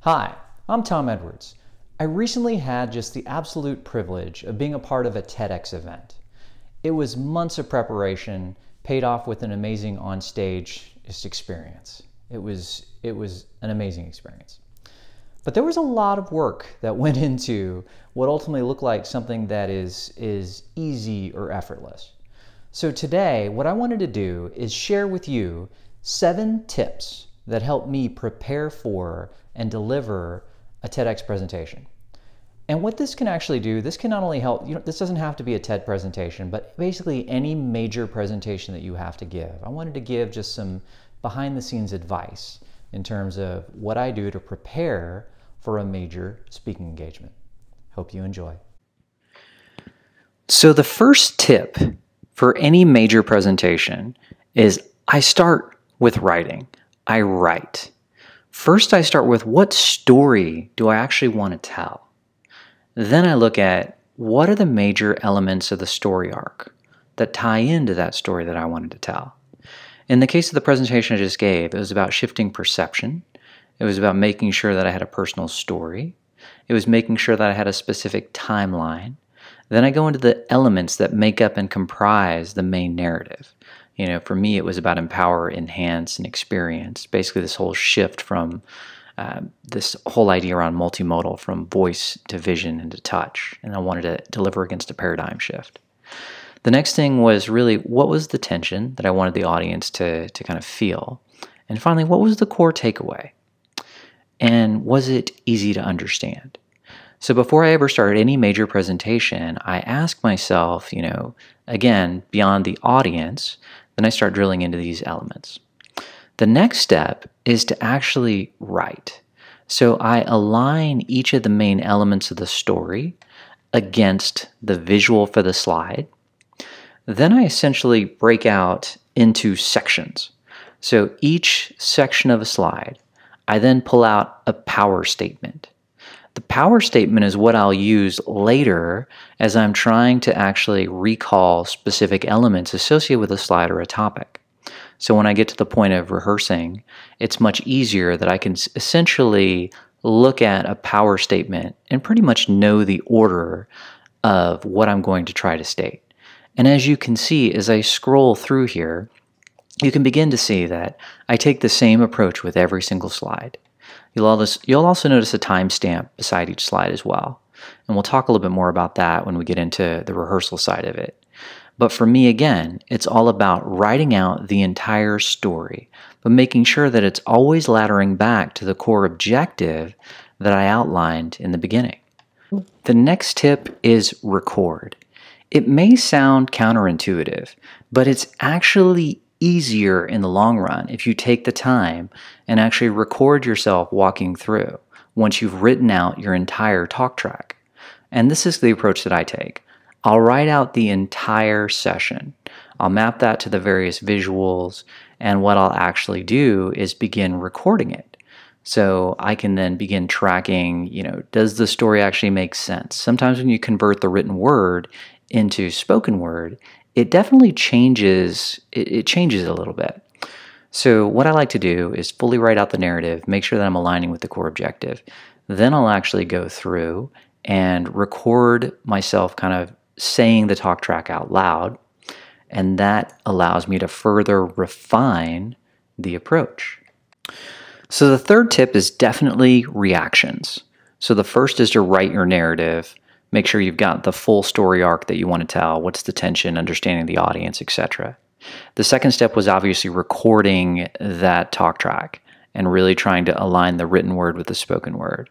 Hi, I'm Tom Edwards. I recently had just the absolute privilege of being a part of a TEDx event. It was months of preparation, paid off with an amazing on-stage experience. It was an amazing experience. But there was a lot of work that went into what ultimately looked like something that is easy or effortless. So today, what I wanted to do is share with you 7 tips that helped me prepare for and deliver a TEDx presentation. And what this can actually do, this can not only help, this doesn't have to be a TED presentation, but basically any major presentation that you have to give. I wanted to give just some behind the scenes advice in terms of what I do to prepare for a major speaking engagement. Hope you enjoy. So the first tip for any major presentation is I start with writing. I write. First, I start with what story do I actually want to tell? Then I look at what are the major elements of the story arc that tie into that story that I wanted to tell. In the case of the presentation I just gave, it was about shifting perception. It was about making sure that I had a personal story. It was making sure that I had a specific timeline. Then I go into the elements that make up and comprise the main narrative. For me, it was about empower, enhance, and experience. Basically, this whole shift from this whole idea around multimodal, from voice to vision and to touch. And I wanted to deliver against a paradigm shift. The next thing was really, what was the tension that I wanted the audience to kind of feel? And finally, what was the core takeaway? And was it easy to understand? So before I ever started any major presentation, I asked myself, again, beyond the audience, then I start drilling into these elements. The next step is to actually write. So I align each of the main elements of the story against the visual for the slide. Then I essentially break out into sections. So each section of a slide, I then pull out a power statement. The power statement is what I'll use later as I'm trying to actually recall specific elements associated with a slide or a topic. So when I get to the point of rehearsing, it's much easier that I can essentially look at a power statement and pretty much know the order of what I'm going to try to state. And as you can see, as I scroll through here, you can begin to see that I take the same approach with every single slide. You'll also notice a timestamp beside each slide as well. And we'll talk a little bit more about that when we get into the rehearsal side of it. But for me, again, it's all about writing out the entire story, but making sure that it's always laddering back to the core objective that I outlined in the beginning. The next tip is record. It may sound counterintuitive, but it's actually easier in the long run if you take the time and actually record yourself walking through once you've written out your entire talk track. And this is the approach that I take. I'll write out the entire session. I'll map that to the various visuals, and what I'll actually do is begin recording it. So I can then begin tracking, does the story actually make sense? Sometimes when you convert the written word into spoken word, it definitely changes, it changes a little bit. So what I like to do is fully write out the narrative, make sure that I'm aligning with the core objective. Then I'll actually go through and record myself kind of saying the talk track out loud, and that allows me to further refine the approach. So the third tip is definitely reactions. So the first is to write your narrative. Make sure you've got the full story arc that you want to tell, what's the tension, understanding the audience, etc. The second step was obviously recording that talk track and really trying to align the written word with the spoken word.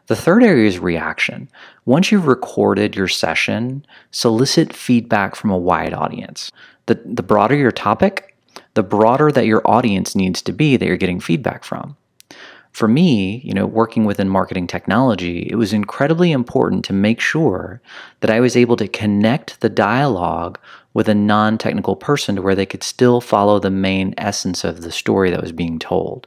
The third area is reaction. Once you've recorded your session, solicit feedback from a wide audience. The broader your topic, the broader that your audience needs to be that you're getting feedback from. For me, working within marketing technology, it was incredibly important to make sure that I was able to connect the dialogue with a non-technical person to where they could still follow the main essence of the story that was being told.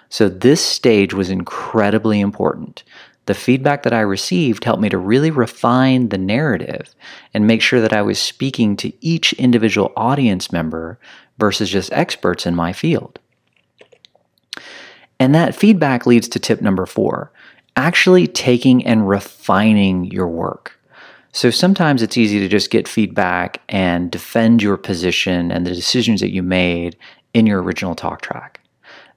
So this stage was incredibly important. The feedback that I received helped me to really refine the narrative and make sure that I was speaking to each individual audience member versus just experts in my field. And that feedback leads to tip number 4. actually taking and refining your work. So sometimes it's easy to just get feedback and defend your position and the decisions that you made in your original talk track.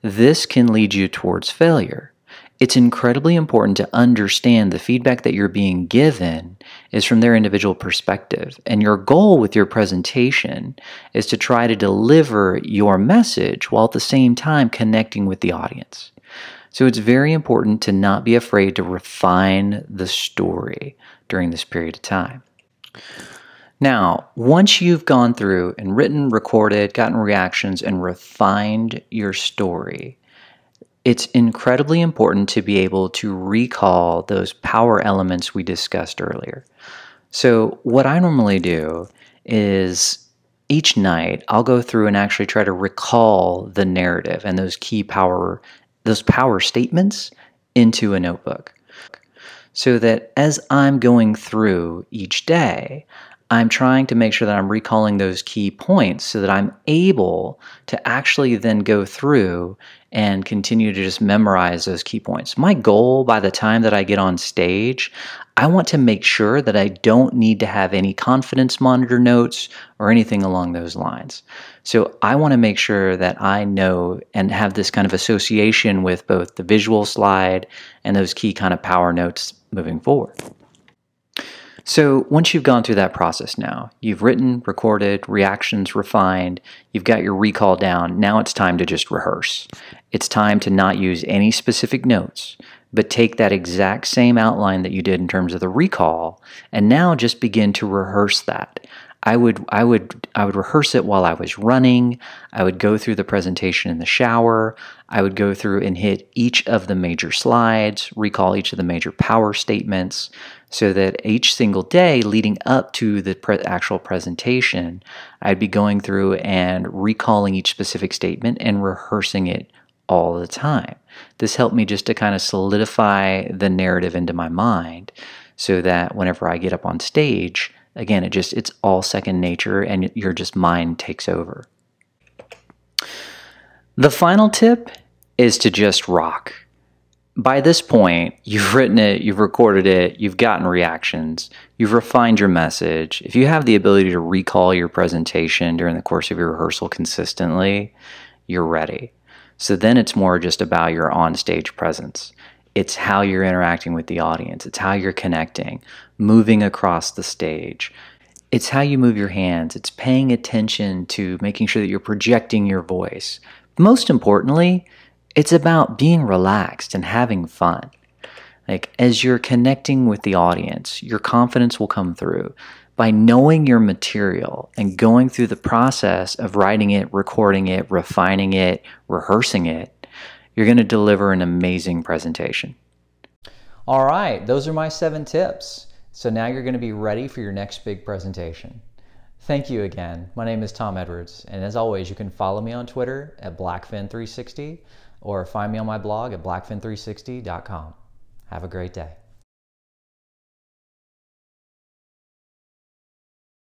This can lead you towards failure. It's incredibly important to understand the feedback that you're being given is from their individual perspective. And your goal with your presentation is to try to deliver your message while at the same time connecting with the audience. So it's very important to not be afraid to refine the story during this period of time. Now, once you've gone through and written, recorded, gotten reactions, and refined your story, it's incredibly important to be able to recall those power elements we discussed earlier. So what I normally do is each night I'll go through and actually try to recall the narrative and those key power statements into a notebook. So that as I'm going through each day, I'm trying to make sure that I'm recalling those key points so that I'm able to actually then go through and continue to just memorize those key points. My goal by the time that I get on stage, I want to make sure that I don't need to have any confidence monitor notes or anything along those lines. So I want to make sure that I know and have this kind of association with both the visual slide and those key kind of power notes moving forward. So once you've gone through that process now, you've written, recorded, reactions refined, you've got your recall down, now it's time to just rehearse. It's time to not use any specific notes, but take that exact same outline that you did in terms of the recall, and now just begin to rehearse that. I would rehearse it while I was running. I would go through the presentation in the shower. I would go through and hit each of the major slides, recall each of the major power statements, so that each single day leading up to the actual presentation, I'd be going through and recalling each specific statement and rehearsing it all the time. This helped me just to kind of solidify the narrative into my mind so that whenever I get up on stage, again, it's all second nature and your just mind takes over. The final tip is to just rock. By this point, you've written it, you've recorded it, you've gotten reactions, you've refined your message. If you have the ability to recall your presentation during the course of your rehearsal consistently, you're ready. So then it's more just about your on-stage presence. It's how you're interacting with the audience. It's how you're connecting, moving across the stage. It's how you move your hands. It's paying attention to making sure that you're projecting your voice. Most importantly, it's about being relaxed and having fun. Like, as you're connecting with the audience, your confidence will come through. By knowing your material and going through the process of writing it, recording it, refining it, rehearsing it, you're going to deliver an amazing presentation. All right, those are my 7 tips. So now you're going to be ready for your next big presentation. Thank you again. My name is Tom Edwards, and as always, you can follow me on Twitter at blackfin360 or find me on my blog at blackfin360.com. Have a great day.